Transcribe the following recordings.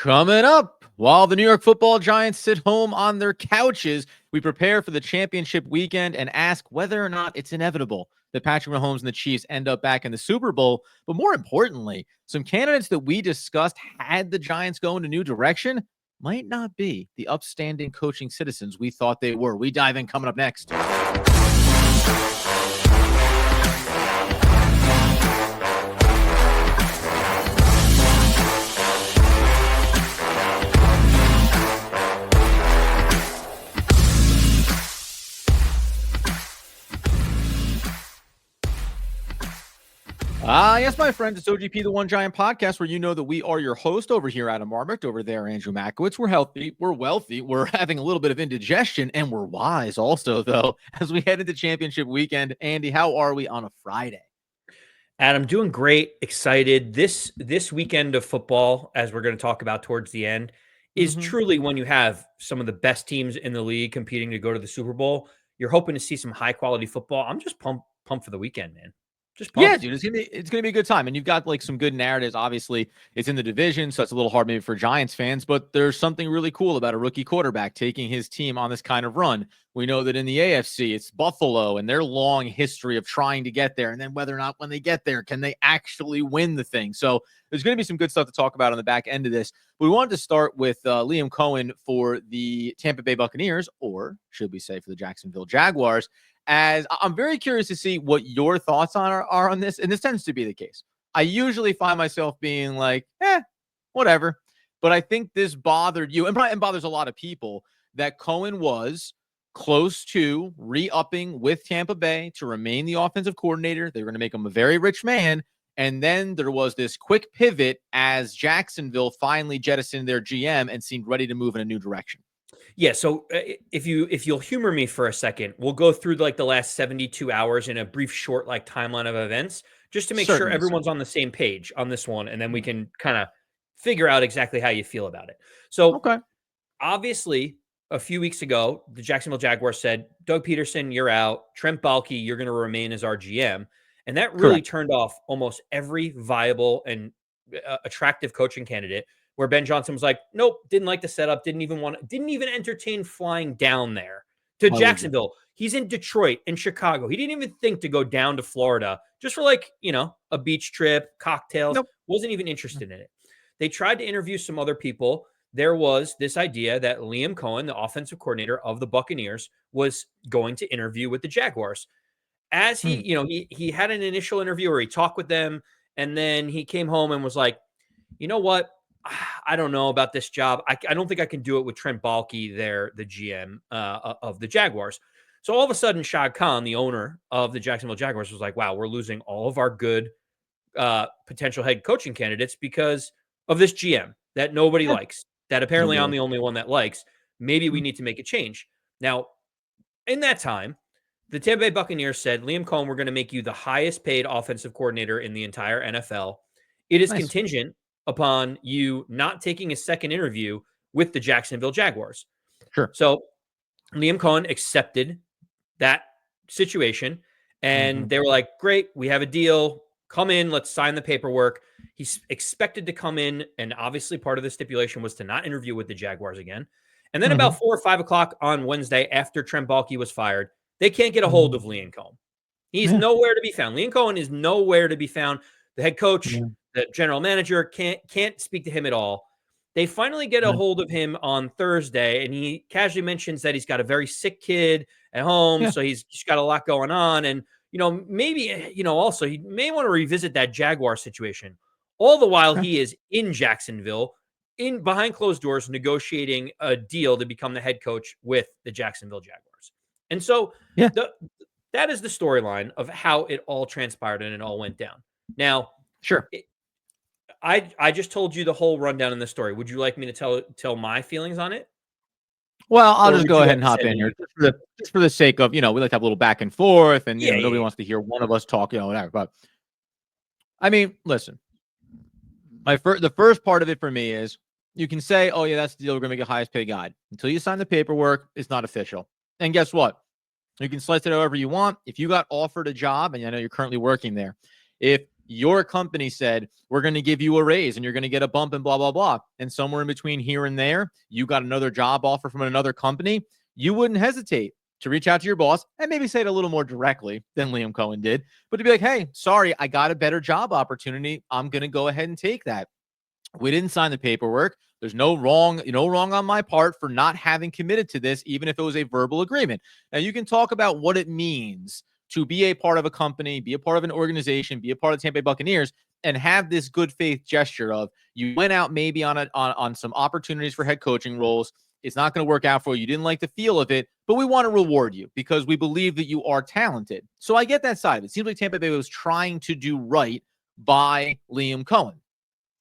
Coming up, while the New York Football Giants sit home on their couches, we prepare for the championship weekend and ask whether or not it's inevitable that Patrick Mahomes and the Chiefs end up back in the Super Bowl. But more importantly, some candidates that we discussed had the Giants go in a new direction might not be the upstanding coaching citizens we thought they were. We dive in coming up next. Yes, my friends, it's OGP, the One Giant Podcast, where you know that we are your host. Over here, Adam Marmot. Over there, Andrew Makowitz. We're healthy, we're wealthy, we're having a little bit of indigestion, and we're wise also, though, as we head into championship weekend. Andy, how are we on a Friday? Adam, doing great, excited. This weekend of football, as we're going to talk about towards the end, is truly when you have some of the best teams in the league competing to go to the Super Bowl. You're hoping to see some high-quality football. I'm just pumped for the weekend, man. Just pumped. Yeah, dude, it's gonna be a good time, and you've got like some good narratives. Obviously, it's in the division, so it's a little hard maybe for Giants fans. But there's something really cool about a rookie quarterback taking his team on this kind of run. We know that in the AFC, it's Buffalo and their long history of trying to get there, and then whether or not when they get there, can they actually win the thing? So there's going to be some good stuff to talk about on the back end of this. But we wanted to start with Liam Coen for the Tampa Bay Buccaneers, or should we say for the Jacksonville Jaguars. As I'm very curious to see what your thoughts are on this. And this tends to be the case. I usually find myself being like, whatever. But I think this bothered you and bothers a lot of people that Coen was close to re-upping with Tampa Bay to remain the offensive coordinator. They were going to make him a very rich man. And then there was this quick pivot as Jacksonville finally jettisoned their GM and seemed ready to move in a new direction. Yeah, so if you'll humor me for a second, we'll go through like the last 72 hours in a brief short like timeline of events just to make sure everyone's on the same page on this one, and then we can kind of figure out exactly how you feel about it. So obviously, a few weeks ago, the Jacksonville Jaguars said, Doug Peterson, you're out. Trent Baalke, you're going to remain as our GM. And that really turned off almost every viable and attractive coaching candidate, where Ben Johnson was like, nope, didn't like the setup, didn't even entertain flying down there to Jacksonville. He's in Detroit and Chicago. He didn't even think to go down to Florida just for like, a beach trip, cocktails. Wasn't even interested in it. They tried to interview some other people. There was this idea that Liam Coen, the offensive coordinator of the Buccaneers, was going to interview with the Jaguars. As he had an initial interview where he talked with them, and then he came home and was like, you know what? I don't know about this job. I don't think I can do it with Trent Baalke there, the GM of the Jaguars. So all of a sudden, Shad Khan, the owner of the Jacksonville Jaguars, was like, wow, we're losing all of our good potential head coaching candidates because of this GM that nobody likes, that apparently I'm the only one that likes. Maybe we need to make a change. Now, in that time, the Tampa Bay Buccaneers said, Liam Coen, we're going to make you the highest paid offensive coordinator in the entire NFL. It is contingent upon you not taking a second interview with the Jacksonville Jaguars. Sure. So Liam Coen accepted that situation, and they were like, great, we have a deal. Come in, let's sign the paperwork. He's expected to come in, and obviously part of the stipulation was to not interview with the Jaguars again. And then about 4 or 5 o'clock on Wednesday, after Trent Baalke was fired, they can't get a hold of Liam Coen. He's nowhere to be found. Liam Coen is nowhere to be found. The head coach, the general manager can't speak to him at all. They finally get a hold of him on Thursday, and he casually mentions that he's got a very sick kid at home, so he's got a lot going on. And, maybe, also he may want to revisit that Jaguar situation. All the while he is in Jacksonville, in behind closed doors, negotiating a deal to become the head coach with the Jacksonville Jaguars. And so that is the storyline of how it all transpired and it all went down. Now, I just told you the whole rundown in the story. Would you like me to tell my feelings on it? Well, I'll just go ahead and hop in here just for the sake of, we like to have a little back and forth, and nobody wants to hear one of us talk, whatever. But I mean, listen, the first part of it for me is you can say, oh yeah, that's the deal. We're going to make a highest paid guy. Until you sign the paperwork, it's not official. And guess what? You can slice it however you want. If you got offered a job, and I know you're currently working there, if Your company said, we're going to give you a raise and you're going to get a bump and blah, blah, blah. And somewhere in between here and there, you got another job offer from another company. You wouldn't hesitate to reach out to your boss and maybe say it a little more directly than Liam Coen did, but to be like, hey, sorry, I got a better job opportunity. I'm going to go ahead and take that. We didn't sign the paperwork. There's no wrong on my part for not having committed to this, even if it was a verbal agreement. Now, you can talk about what it means to be a part of a company, be a part of an organization, be a part of the Tampa Bay Buccaneers, and have this good faith gesture of you went out maybe on some opportunities for head coaching roles. It's not going to work out for you. You didn't like the feel of it, but we want to reward you because we believe that you are talented. So I get that side of it. It seems like Tampa Bay was trying to do right by Liam Coen.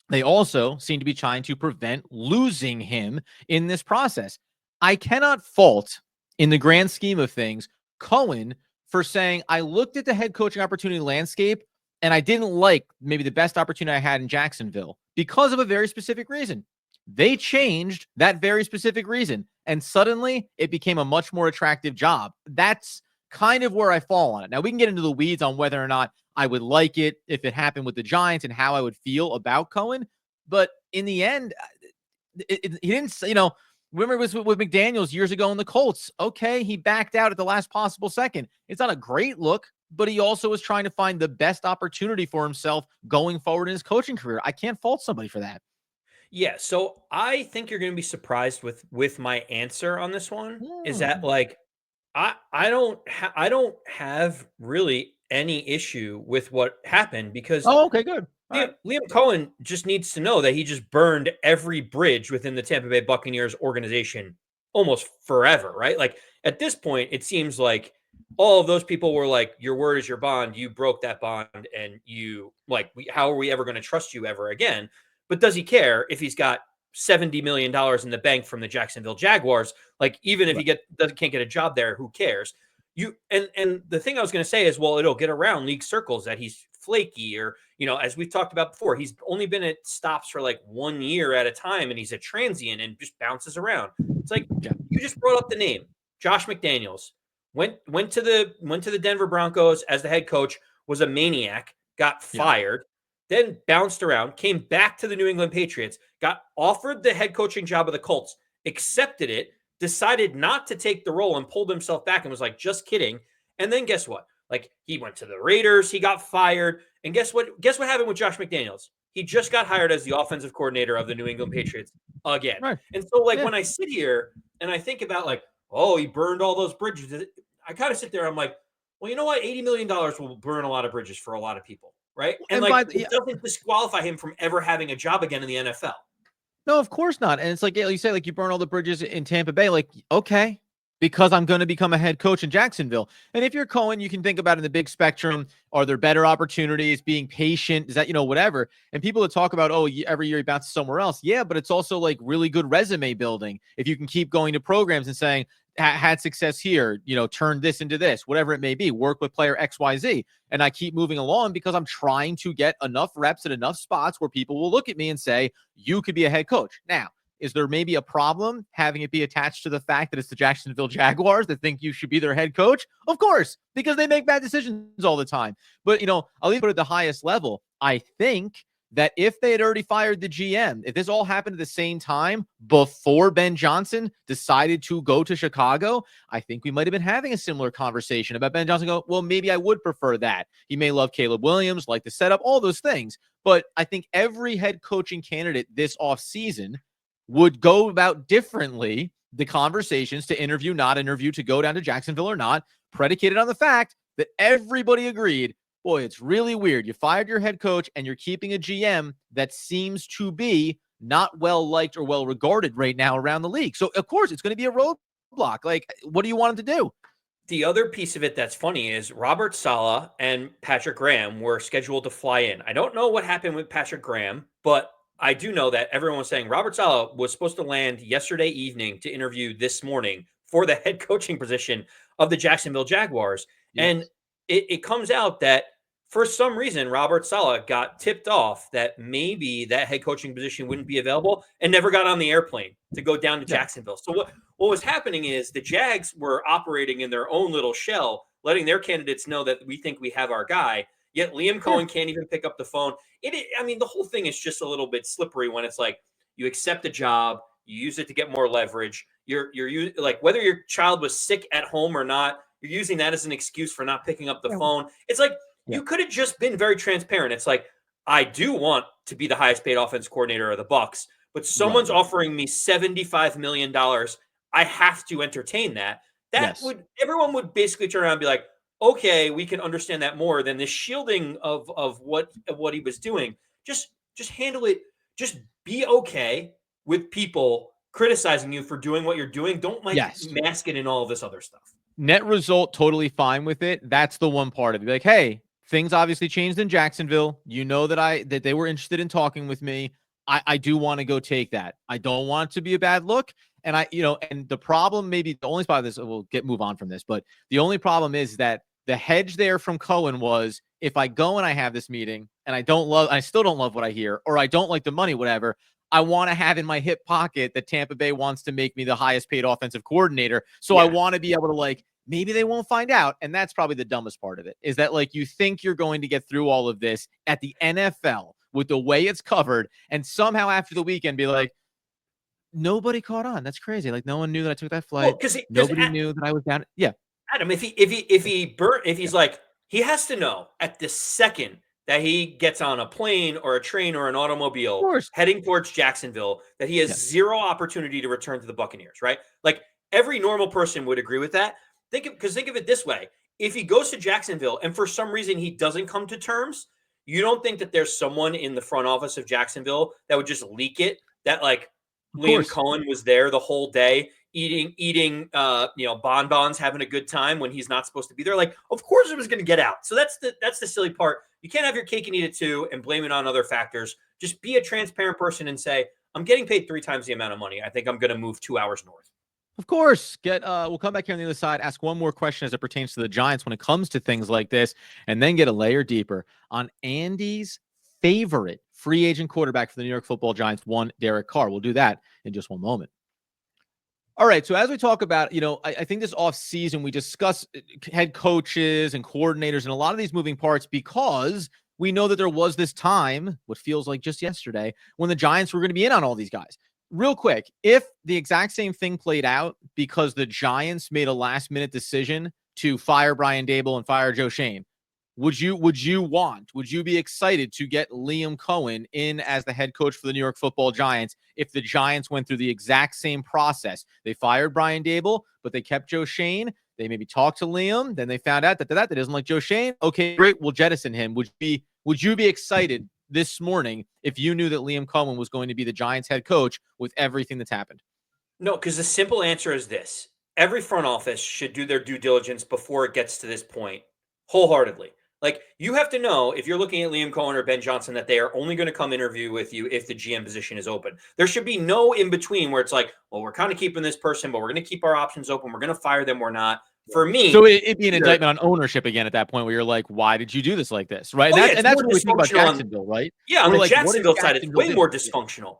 They also seem to be trying to prevent losing him in this process. I cannot fault, in the grand scheme of things, Coen for saying, I looked at the head coaching opportunity landscape and I didn't like maybe the best opportunity I had in Jacksonville because of a very specific reason. They changed that very specific reason, and suddenly it became a much more attractive job. That's kind of where I fall on it. Now, we can get into the weeds on whether or not I would like it if it happened with the Giants and how I would feel about Coen. But in the end, he didn't, remember it was with McDaniels years ago in the Colts. Okay, he backed out at the last possible second. It's not a great look, but he also was trying to find the best opportunity for himself going forward in his coaching career. I can't fault somebody for that. Yeah, so I think you're going to be surprised with my answer on this one. Is that like I don't have really any issue with what happened because Oh, okay, good. All right. Liam Coen just needs to know that he just burned every bridge within the Tampa Bay Buccaneers organization almost forever, right? Like at this point, it seems like all of those people were like, "Your word is your bond. You broke that bond, and how are we ever going to trust you ever again?" But does he care if he's got $70 million in the bank from the Jacksonville Jaguars? Like, even if Right. he can't get a job there, who cares? And the thing I was going to say is, well, it'll get around league circles that he's flaky, or as we've talked about before, he's only been at stops for like 1 year at a time, and he's a transient and just bounces around. It's like you just brought up the name Josh McDaniels. Went to the Denver Broncos as the head coach, was a maniac, got fired, then bounced around, came back to the New England Patriots, got offered the head coaching job of the Colts, accepted it, decided not to take the role and pulled himself back and was like, just kidding. And then guess what? Like, he went to the Raiders, he got fired. And guess what? Guess what happened with Josh McDaniels? He just got hired as the offensive coordinator of the New England Patriots again. Right. And so, like, when I sit here and I think about, like, oh, he burned all those bridges, I kind of sit there, I'm like, well, you know what? $80 million will burn a lot of bridges for a lot of people, right? And it doesn't disqualify him from ever having a job again in the NFL. No, of course not. And it's like you say, like you burn all the bridges in Tampa Bay. Like, okay, because I'm going to become a head coach in Jacksonville. And if you're Coen, you can think about it in the big spectrum. Are there better opportunities? Being patient? Is that, whatever? And people that talk about, oh, every year he bounces somewhere else. Yeah, but it's also like really good resume building. If you can keep going to programs and saying, had success here, turn this into this, whatever it may be, work with player XYZ. And I keep moving along because I'm trying to get enough reps at enough spots where people will look at me and say, you could be a head coach. Now, is there maybe a problem having it be attached to the fact that it's the Jacksonville Jaguars that think you should be their head coach? Of course, because they make bad decisions all the time. But, I'll even put it at the highest level. I think that if they had already fired the GM, if this all happened at the same time before Ben Johnson decided to go to Chicago, I think we might have been having a similar conversation about Ben Johnson go, well, maybe I would prefer that. He may love Caleb Williams, like the setup, all those things. But I think every head coaching candidate this offseason would go about differently the conversations to interview, not interview, to go down to Jacksonville or not, predicated on the fact that everybody agreed, boy, it's really weird. You fired your head coach and you're keeping a GM that seems to be not well liked or well regarded right now around the league. So, of course, it's going to be a roadblock. Like, what do you want him to do? The other piece of it that's funny is Robert Saleh and Patrick Graham were scheduled to fly in. I don't know what happened with Patrick Graham, but I do know that everyone was saying Robert Saleh was supposed to land yesterday evening to interview this morning for the head coaching position of the Jacksonville Jaguars. Yes. And it comes out that for some reason, Robert Saleh got tipped off that maybe that head coaching position wouldn't be available and never got on the airplane to go down to Jacksonville. So what was happening is the Jags were operating in their own little shell, letting their candidates know that we think we have our guy. Yet Liam Coen can't even pick up the phone. I mean, the whole thing is just a little bit slippery when it's like you accept a job, you use it to get more leverage. You're like whether your child was sick at home or not, you're using that as an excuse for not picking up the phone. It's like you could have just been very transparent. It's like I do want to be the highest paid offense coordinator of the Bucs, but someone's offering me $75 million. I have to entertain that. Everyone would basically turn around and be like, okay, we can understand that more than this shielding of what he was doing. Just handle it. Just be okay with people criticizing you for doing what you're doing. Don't mask it in all of this other stuff. Net result, totally fine with it. That's the one part of it. Like, hey, things obviously changed in Jacksonville. You know that they were interested in talking with me. I do want to go take that. I don't want it to be a bad look. And and the problem, maybe the only spot of this, we'll move on from this, but the only problem is that the hedge there from Coen was if I go and I have this meeting and I still don't love what I hear, or I don't like the money, whatever, I want to have in my hip pocket that Tampa Bay wants to make me the highest paid offensive coordinator. So I want to be able to maybe they won't find out. And that's probably the dumbest part of it, is that you think you're going to get through all of this at the NFL with the way it's covered. And somehow after the weekend be like, nobody caught on. That's crazy. No one knew that I took that flight. Nobody knew that I was down. Yeah. Adam, if he's like, he has to know at the second that he gets on a plane or a train or an automobile heading towards Jacksonville, that he has zero opportunity to return to the Buccaneers, right? Every normal person would agree with that. Think of it this way. If he goes to Jacksonville and for some reason he doesn't come to terms, you don't think that there's someone in the front office of Jacksonville that would just leak it, that Liam Coen was there the whole day eating bonbons, having a good time when he's not supposed to be there. Of course it was going to get out. So that's the silly part. You can't have your cake and eat it too and blame it on other factors. Just be a transparent person and say, I'm getting paid 3 times the amount of money. I think I'm going to move 2 hours north. Of course. We'll come back here on the other side, ask one more question as it pertains to the Giants when it comes to things like this, and then get a layer deeper on Andy's favorite free agent quarterback for the New York Football Giants, one Derek Carr. We'll do that in just one moment. All right. So as we talk about, I think this offseason, we discuss head coaches and coordinators and a lot of these moving parts because we know that there was this time, what feels like just yesterday, when the Giants were going to be in on all these guys. Real quick, if the exact same thing played out because the Giants made a last-minute decision to fire Brian Daboll and fire Joe Schoen, would you be excited to get Liam Coen in as the head coach for the New York Football Giants if the Giants went through the exact same process? They fired Brian Daboll, but they kept Joe Schoen. They maybe talked to Liam. Then they found out that they doesn't like Joe Schoen. Okay, great. We'll jettison him. Would you be excited this morning if you knew that Liam Coen was going to be the Giants head coach with everything that's happened? No, because the simple answer is this. Every front office should do their due diligence before it gets to this point wholeheartedly. You have to know, if you're looking at Liam Coen or Ben Johnson, that they are only going to come interview with you if the GM position is open. There should be no in between where it's well, we're kind of keeping this person, but we're going to keep our options open. We're going to fire them or not. For me, so it'd be an indictment on ownership again at that point, where you're like, why did you do this like this, right? And that's what we think about Jacksonville, right? Yeah, on the Jacksonville side, it's way more dysfunctional.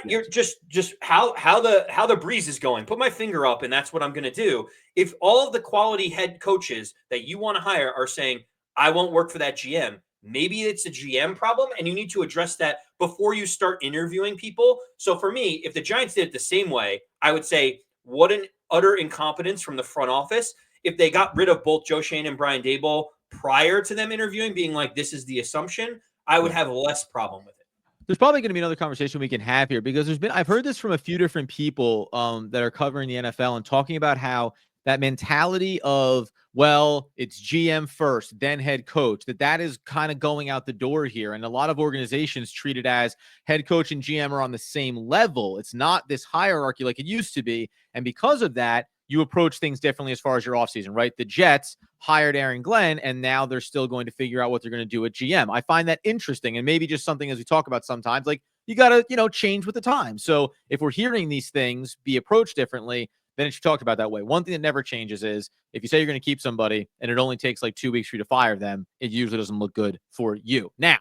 You're just how the breeze is going. Put my finger up, and that's what I'm going to do. If all of the quality head coaches that you want to hire are saying, I won't work for that GM, maybe it's a GM problem, and you need to address that before you start interviewing people. So for me, if the Giants did it the same way, I would say, what an utter incompetence from the front office. If they got rid of both Joe Schoen and Brian Daboll prior to them interviewing, being like, this is the assumption, I would have less problem with it. There's probably going to be another conversation we can have here because I've heard this from a few different people that are covering the NFL and talking about how that mentality of, well, it's GM first, then head coach, that is kind of going out the door here. And a lot of organizations treat it as head coach and GM are on the same level. It's not this hierarchy like it used to be. And because of that, you approach things differently as far as your offseason, right? The Jets hired Aaron Glenn, and now they're still going to figure out what they're going to do at GM. I find that interesting, and maybe just something as we talk about sometimes, you got to, change with the time. So if we're hearing these things be approached differently, then it should be talked about that way. One thing that never changes is if you say you're going to keep somebody and it only takes 2 weeks for you to fire them, it usually doesn't look good for you. Now,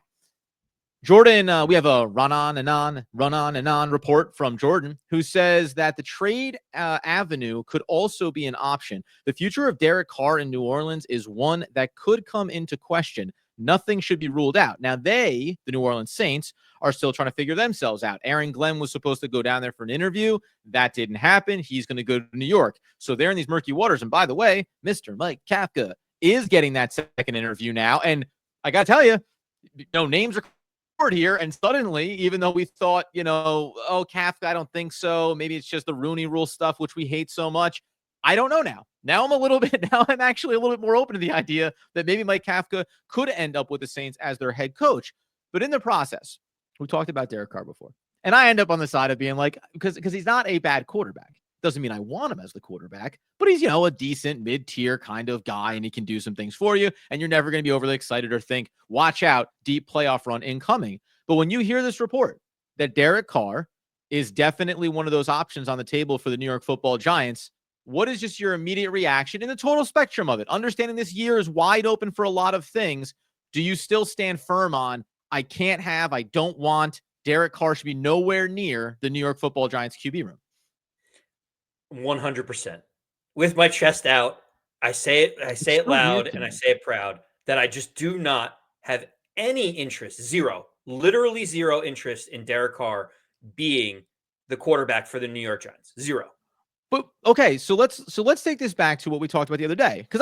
Jordan, we have a run on and on report from Jordan, who says that the trade avenue could also be an option. The future of Derek Carr in New Orleans is one that could come into question. nothing should be ruled out. Now, the New Orleans Saints, are still trying to figure themselves out. Aaron Glenn was supposed to go down there for an interview. That didn't happen. He's going to go to New York. So they're in these murky waters. And by the way, Mr. Mike Kafka is getting that second interview now. And I got to tell you, names are here, and suddenly, even though we thought, oh, Kafka, I don't think so. Maybe it's just the Rooney Rule stuff, which we hate so much. I don't know now. Now I'm actually a little bit more open to the idea that maybe Mike Kafka could end up with the Saints as their head coach. But in the process, we talked about Derek Carr before, and I end up on the side of being like, because he's not a bad quarterback. Doesn't mean I want him as the quarterback, but he's, a decent mid-tier kind of guy, and he can do some things for you, and you're never going to be overly excited or think, watch out, deep playoff run incoming. But when you hear this report that Derek Carr is definitely one of those options on the table for the New York Football Giants, what is just your immediate reaction in the total spectrum of it? Understanding this year is wide open for a lot of things. Do you still stand firm on, I don't want, Derek Carr should be nowhere near the New York Football Giants QB room? 100%. With my chest out, I say it loud, and I say it proud, that I just do not have any interest, literally zero interest in Derek Carr being the quarterback for the New York Giants. Zero. But okay, so let's take this back to what we talked about the other day. Because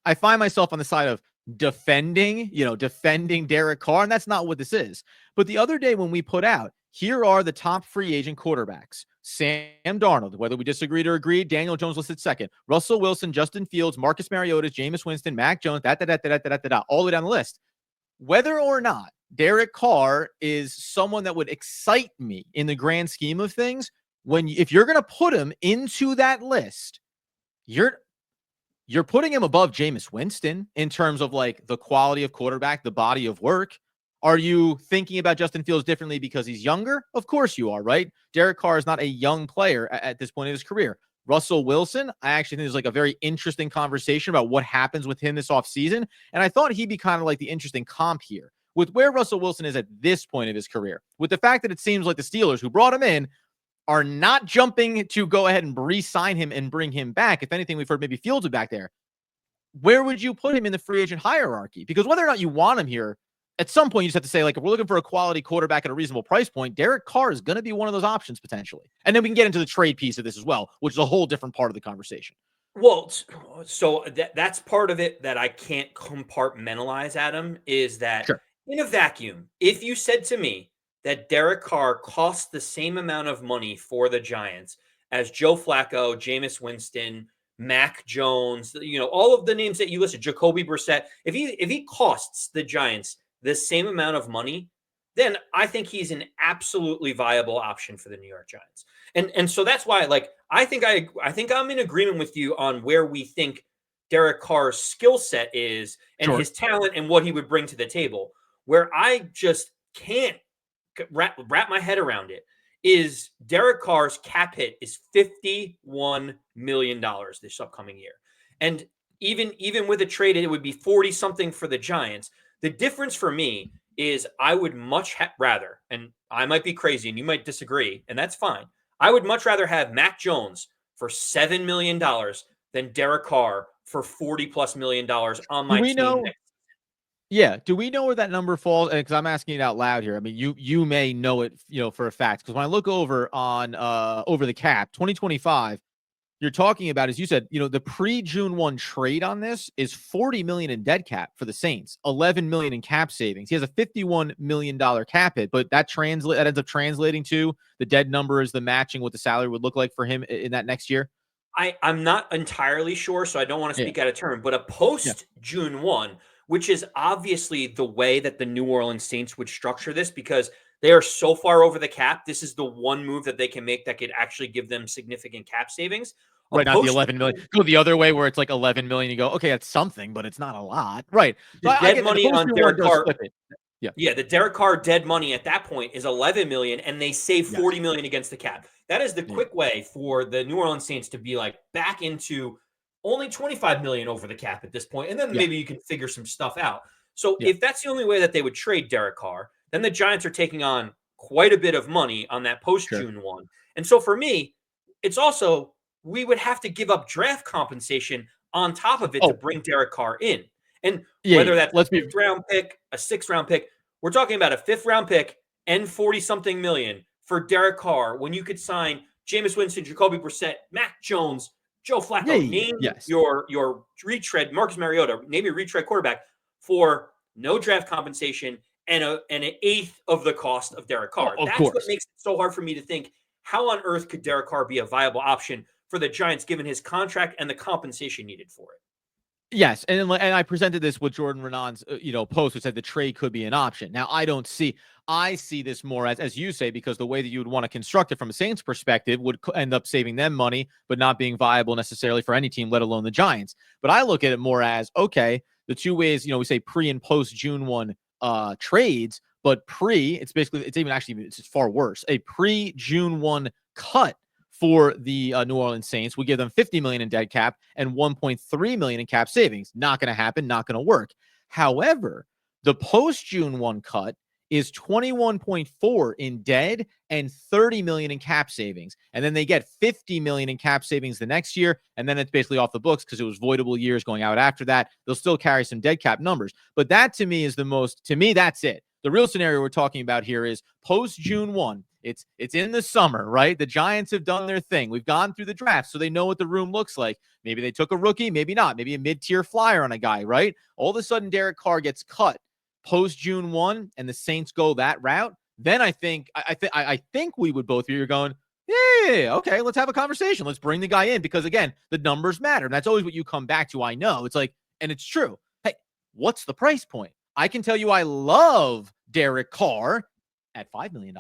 I find myself on the side of defending Derek Carr, and that's not what this is. But the other day when we put out, here are the top free agent quarterbacks: Sam Darnold, whether we disagreed or agreed, Daniel Jones listed second, Russell Wilson, Justin Fields, Marcus Mariota, Jameis Winston, Mac Jones, all the way down the list. Whether or not Derek Carr is someone that would excite me in the grand scheme of things, if you're going to put him into that list, you're putting him above Jameis Winston in terms of like the quality of quarterback, the body of work. Are you thinking about Justin Fields differently because he's younger? Of course you are, right? Derek Carr is not a young player at this point in his career. Russell Wilson, I actually think there's like a very interesting conversation about what happens with him this offseason. And I thought he'd be kind of like the interesting comp here with where Russell Wilson is at this point of his career, with the fact that it seems like the Steelers, who brought him in, are not jumping to go ahead and re-sign him and bring him back. If anything, we've heard maybe Fields is back there. Where would you put him in the free agent hierarchy? Because whether or not you want him here, at some point you just have to say, like, if we're looking for a quality quarterback at a reasonable price point, Derek Carr is going to be one of those options potentially. And then we can get into the trade piece of this as well, which is a whole different part of the conversation. Well, so that's part of it that I can't compartmentalize, Adam, is that in a vacuum, if you said to me that Derek Carr costs the same amount of money for the Giants as Joe Flacco, Jameis Winston, Mac Jones, all of the names that you listed, Jacoby Brissett, if he costs the Giants the same amount of money, then I think he's an absolutely viable option for the New York Giants. And so that's why, like, I think I'm in agreement with you on where we think Derek Carr's skill set is and his talent and what he would bring to the table. Where I just can't wrap my head around it is Derek Carr's cap hit is $51 million this upcoming year. And even with a trade, it would be 40 something for the Giants. The difference for me is I would much rather, and I might be crazy and you might disagree, and that's fine. I would much rather have Mac Jones for $7 million than Derek Carr for $40+ million on my team. Yeah. Do we know where that number falls? Because I'm asking it out loud here. I mean, you may know it, for a fact. Because when I look over on over the cap, 2025, you're talking about, as you said, the pre-June 1 trade on this is $40 million in dead cap for the Saints, $11 million in cap savings. He has a $51 million cap hit, but that ends up translating to the dead number is the matching what the salary would look like for him in that next year. I'm not entirely sure, so I don't want to speak out of turn, but a post-June 1, which is obviously the way that the New Orleans Saints would structure this because they are so far over the cap. This is the one move that they can make that could actually give them significant cap savings. Right, not the 11 million. Go the other way where it's like 11 million. You go, okay, that's something, but it's not a lot. Right. The dead money on Derek Carr. Yeah, the Derek Carr dead money at that point is 11 million, and they save 40 million against the cap. That is the quick way for the New Orleans Saints to be like back into only 25 million over the cap at this point, and then maybe you can figure some stuff out. So if that's the only way that they would trade Derek Carr, then the Giants are taking on quite a bit of money on that post-June 1. And so for me, it's also we would have to give up draft compensation on top of it to bring Derek Carr in. And Yeah. whether that's Let's a be 5th-round pick, a 6th-round pick, we're talking about a 5th-round pick and 40-something million for Derek Carr when you could sign Jameis Winston, Jacoby Brissett, Mac Jones, Joe Flacco. Name yes. your retread, Marcus Mariota, name your retread quarterback for no draft compensation and an eighth of the cost of Derek Oh, Carr. of That's what course. makes it so hard for me to think, how on earth could Derek Carr be a viable option for the Giants given his contract and the compensation needed for it? Yes, and I presented this with Jordan Renan's post, which said the trade could be an option. Now I see this more as you say, because the way that you would want to construct it from a Saints perspective would end up saving them money, but not being viable necessarily for any team, let alone the Giants. But I look at it more as, okay, the two ways, we say pre and post June 1 trades, but it's far worse. A pre June 1 cut for the New Orleans Saints would give them $50 million in dead cap and $1.3 million in cap savings. Not going to happen. Not going to work. However, the post June 1 cut is 21.4 in dead and 30 million in cap savings. And then they get 50 million in cap savings the next year. And then it's basically off the books because it was voidable years going out after that. They'll still carry some dead cap numbers. But that to me, that's it. The real scenario we're talking about here is post June 1. It's in the summer, right? The Giants have done their thing. We've gone through the draft, so they know what the room looks like. Maybe they took a rookie, maybe not. Maybe a mid-tier flyer on a guy, right? All of a sudden, Derek Carr gets cut post June 1, and the Saints go that route. Then I think we would both be going, yeah, okay, let's have a conversation. Let's bring the guy in because again, the numbers matter. And that's always what you come back to. I know it's like, and it's true. Hey, what's the price point? I can tell you I love Derek Carr at $5 million,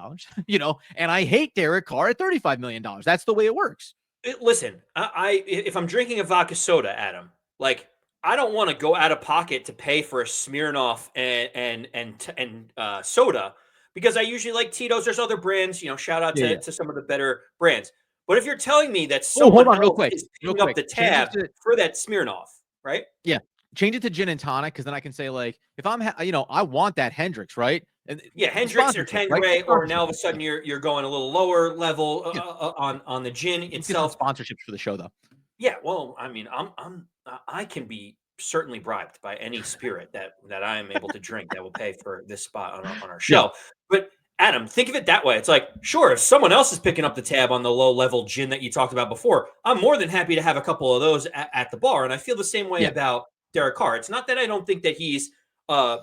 and I hate Derek Carr at $35 million. That's the way it works. Listen, if I'm drinking a vodka soda, Adam, like I don't want to go out of pocket to pay for a Smirnoff and soda because I usually like Tito's. There's other brands, shout out Yeah. to some of the better brands. But if you're telling me that Oh, hold someone on real else quick. is picking up the tab for that Smirnoff, right? Yeah. Change it to gin and tonic because then I can say, like, if I'm, I want that Hendrix, right? And yeah, Hendrix or Tanqueray, or now all of a sudden you're going a little lower level on the gin itself. Get some sponsorships for the show, though. Yeah, well, I mean, I can be certainly bribed by any spirit that I am able to drink that will pay for this spot on our show. Yeah. But Adam, think of it that way. It's like, sure, if someone else is picking up the tab on the low level gin that you talked about before, I'm more than happy to have a couple of those at the bar. And I feel the same way about Derek Carr. It's not that I don't think that he's the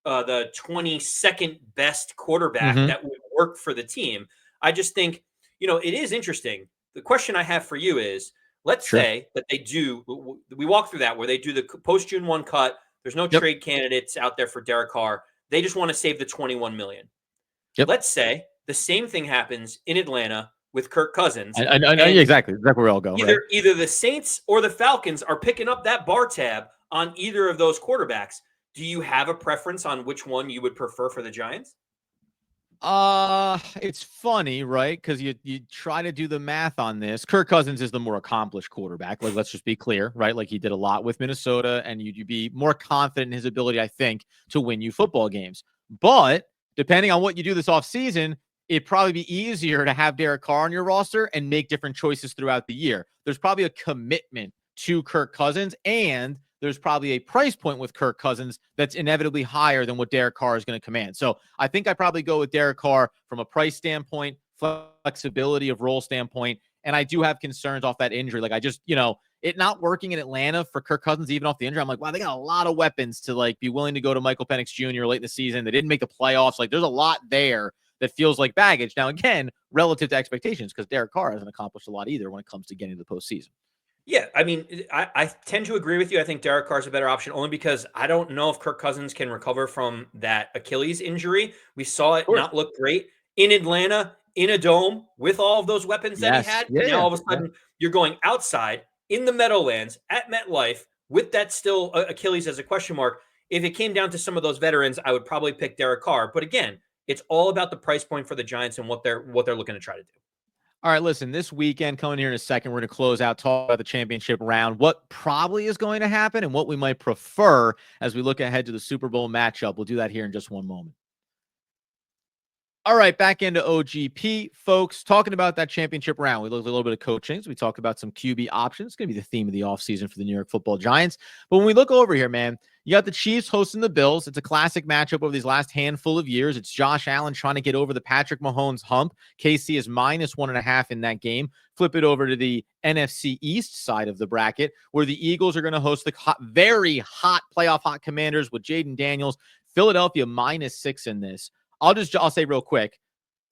22nd best quarterback that would work for the team. I just think, it is interesting. The question I have for you is, let's say that we walk through that where they do the post June 1 cut. There's no trade candidates out there for Derek Carr. They just want to save the 21 million. Let's say the same thing happens in Atlanta with Kirk Cousins. I exactly where we all go. Either the Saints or the Falcons are picking up that bar tab on either of those quarterbacks. Do you have a preference on which one you would prefer for the Giants? It's funny, right? Because you try to do the math on this. Kirk Cousins is the more accomplished quarterback. Like, let's just be clear, right? Like, he did a lot with Minnesota, and you'd be more confident in his ability, I think, to win you football games. But depending on what you do this offseason, it'd probably be easier to have Derek Carr on your roster and make different choices throughout the year. There's probably a commitment to Kirk Cousins, and there's probably a price point with Kirk Cousins that's inevitably higher than what Derek Carr is going to command. So I think I probably go with Derek Carr from a price standpoint, flexibility of role standpoint. And I do have concerns off that injury. Like, I just, it not working in Atlanta for Kirk Cousins, even off the injury. I'm like, wow, they got a lot of weapons to like be willing to go to Michael Penix Jr. late in the season. They didn't make the playoffs. Like, there's a lot there that feels like baggage. Now, again, relative to expectations, because Derek Carr hasn't accomplished a lot either when it comes to getting to the postseason. Yeah, I mean, I tend to agree with you. I think Derek Carr is a better option only because I don't know if Kirk Cousins can recover from that Achilles injury. We saw it not look great in Atlanta, in a dome, with all of those weapons that he had. And now all of a sudden, you're going outside in the Meadowlands at MetLife with that still Achilles as a question mark. If it came down to some of those veterans, I would probably pick Derek Carr. But again, it's all about the price point for the Giants and what they're looking to try to do. All right, listen, this weekend coming here in a second, we're going to close out, talk about the championship round, what probably is going to happen and what we might prefer as we look ahead to the Super Bowl matchup. We'll do that here in just one moment. All right, back into OGP, folks. Talking about that championship round, we looked at a little bit of coaching. So we talked about some QB options. It's going to be the theme of the offseason for the New York Football Giants. But when we look over here, man, you got the Chiefs hosting the Bills. It's a classic matchup over these last handful of years. It's Josh Allen trying to get over the Patrick Mahomes hump. KC is -1.5 in that game. Flip it over to the NFC East side of the bracket, where the Eagles are going to host the very hot playoff hot Commanders with Jaden Daniels. Philadelphia -6 in this. I'll say real quick.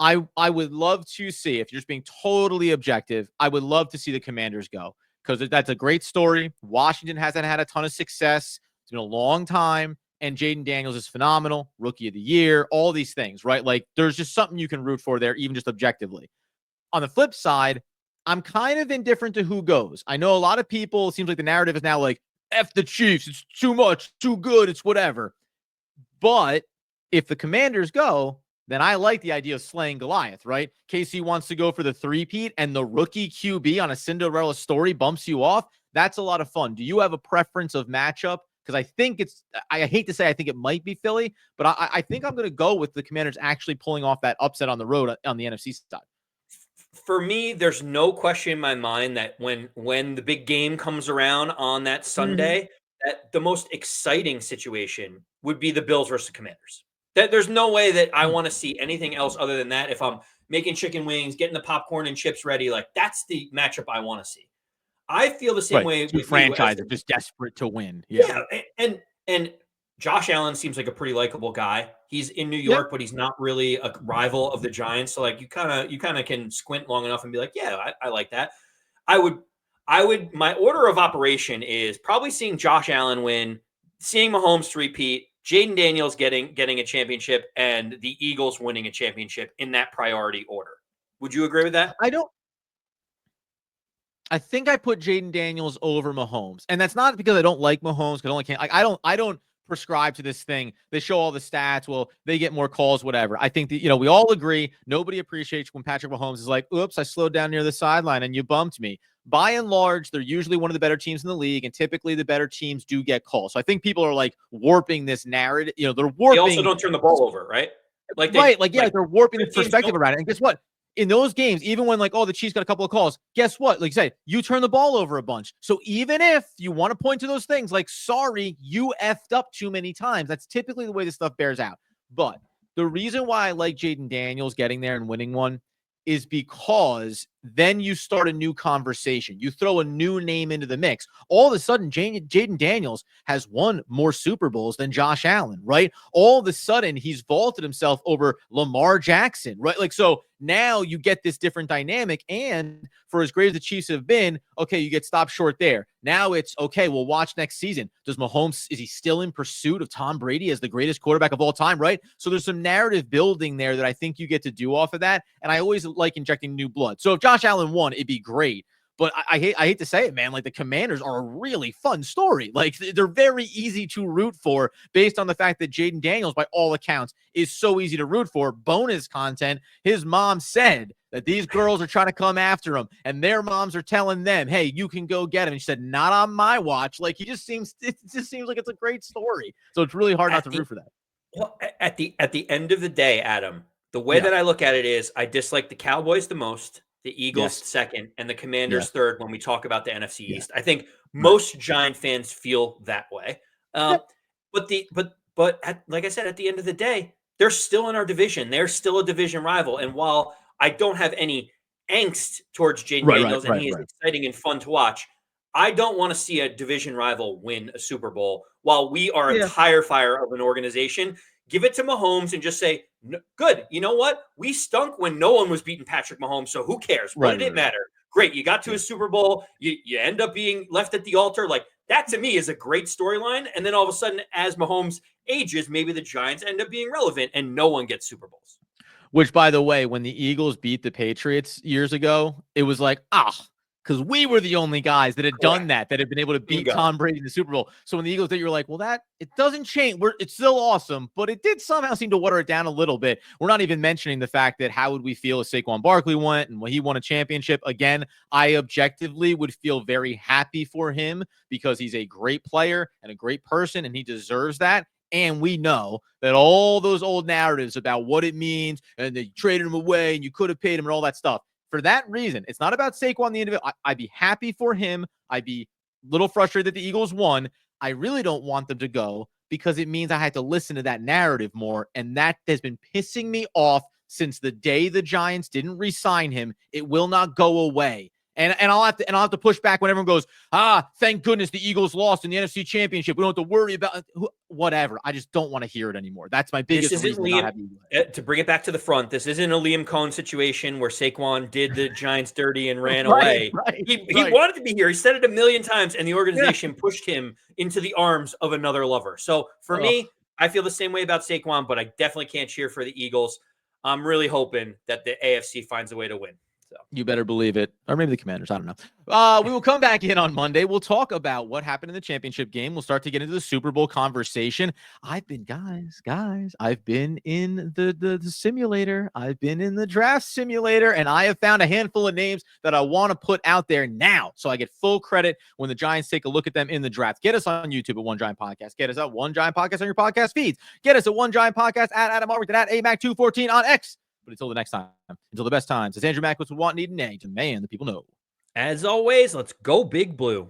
I would love to see, if you're just being totally objective, I would love to see the Commanders go, because that's a great story. Washington hasn't had a ton of success. It's been a long time, and Jaden Daniels is phenomenal, rookie of the year, all these things, right? Like, there's just something you can root for there, even just objectively. On the flip side, I'm kind of indifferent to who goes. I know a lot of people, it seems like the narrative is now like, F the Chiefs, it's too much, too good, it's whatever. But if the Commanders go, then I like the idea of slaying Goliath, right? KC wants to go for the three-peat, and the rookie QB on a Cinderella story bumps you off. That's a lot of fun. Do you have a preference of matchup? Because I think I hate to say I think it might be Philly, but I think I'm going to go with the Commanders actually pulling off that upset on the road on the NFC side. For me, there's no question in my mind that when the big game comes around on that Sunday, that the most exciting situation would be the Bills versus the Commanders. That there's no way that I want to see anything else other than that. If I'm making chicken wings, getting the popcorn and chips ready, like that's the matchup I want to see. I feel the same way Two with franchises just desperate to win. Yeah, and Josh Allen seems like a pretty likable guy. He's in New York, but he's not really a rival of the Giants. So like you kind of can squint long enough and be like, yeah, I like that. I would. My order of operation is probably seeing Josh Allen win, seeing Mahomes repeat, Jaden Daniels getting a championship, and the Eagles winning a championship in that priority order. Would you agree with that? I think I put Jaden Daniels over Mahomes, and that's not because I don't like Mahomes. Because I only can't. Like, I don't prescribe to this thing. They show all the stats. Well, they get more calls, whatever. I think that we all agree. Nobody appreciates when Patrick Mahomes is like, "Oops, I slowed down near the sideline and you bumped me." By and large, they're usually one of the better teams in the league, and typically the better teams do get calls. So I think people are like warping this narrative. They're warping. They also don't turn the ball over, right? They're warping the perspective around it. And guess what? In those games, even when the Chiefs got a couple of calls, guess what? Like you say, you turn the ball over a bunch. So even if you want to point to those things, like, sorry, you effed up too many times. That's typically the way this stuff bears out. But the reason why I like Jaden Daniels getting there and winning one is because then you start a new conversation. You throw a new name into the mix. All of a sudden, Jaden Daniels has won more Super Bowls than Josh Allen, right? All of a sudden, he's vaulted himself over Lamar Jackson, right? Like, so now you get this different dynamic. And for as great as the Chiefs have been, okay, you get stopped short there. Now it's, okay, we'll watch next season. Does Mahomes, is he still in pursuit of Tom Brady as the greatest quarterback of all time, right? So there's some narrative building there that I think you get to do off of that. And I always like injecting new blood. So if Josh Allen won, it'd be great. But I hate to say it, man. Like, the Commanders are a really fun story. Like, they're very easy to root for based on the fact that Jaden Daniels, by all accounts, is so easy to root for. Bonus content, his mom said that these girls are trying to come after him, and their moms are telling them, hey, you can go get him. And she said, not on my watch. Like, it just seems like it's a great story. So it's really hard not to root for that. Well, at the end of the day, Adam, the way that I look at it is I dislike the Cowboys the most, the Eagles second, and the Commanders third when we talk about the NFC East. I think most Giant fans feel that way. But like I said, at the end of the day, they're still in our division. They're still a division rival. And while I don't have any angst towards Jaden Daniels and he is exciting and fun to watch, I don't want to see a division rival win a Super Bowl while we are a tire fire of an organization. Give it to Mahomes and just say, good. You know what? We stunk when no one was beating Patrick Mahomes, so who cares? What did it matter? Great. You got to a Super Bowl. You end up being left at the altar. Like, that to me is a great storyline. And then all of a sudden, as Mahomes ages, maybe the Giants end up being relevant and no one gets Super Bowls. Which, by the way, when the Eagles beat the Patriots years ago, it was like, because we were the only guys that had done that had been able to beat Tom Brady in the Super Bowl. So when the Eagles did, you were like, well, it doesn't change. It's still awesome, but it did somehow seem to water it down a little bit. We're not even mentioning the fact that how would we feel if Saquon Barkley went and when he won a championship? Again, I objectively would feel very happy for him because he's a great player and a great person, and he deserves that. And we know that all those old narratives about what it means and they traded him away and you could have paid him and all that stuff. For that reason, it's not about Saquon the individual. I'd be happy for him. I'd be a little frustrated that the Eagles won. I really don't want them to go because it means I had to listen to that narrative more. And that has been pissing me off since the day the Giants didn't re-sign him. It will not go away. And I'll have to push back when everyone goes, thank goodness the Eagles lost in the NFC Championship. We don't have to worry about whatever. I just don't want to hear it anymore. That's my biggest reason. To bring it back to the front, this isn't a Liam Coen situation where Saquon did the Giants dirty and ran away. He wanted to be here. He said it a million times, and the organization pushed him into the arms of another lover. So for me, I feel the same way about Saquon, but I definitely can't cheer for the Eagles. I'm really hoping that the AFC finds a way to win. So. You better believe it. Or maybe the Commanders. I don't know. We will come back in on Monday. We'll talk about what happened in the championship game. We'll start to get into the Super Bowl conversation. I've been in the simulator. I've been in the draft simulator, and I have found a handful of names that I want to put out there now so I get full credit when the Giants take a look at them in the draft. Get us on YouTube at One Giant Podcast. Get us at One Giant Podcast on your podcast feeds. Get us at One Giant Podcast at Adam Arlington at AMAC214 on X. But until the next time, until the best times, it's Andrew Mack with What Need an A, to the man that people know. As always, let's go Big Blue.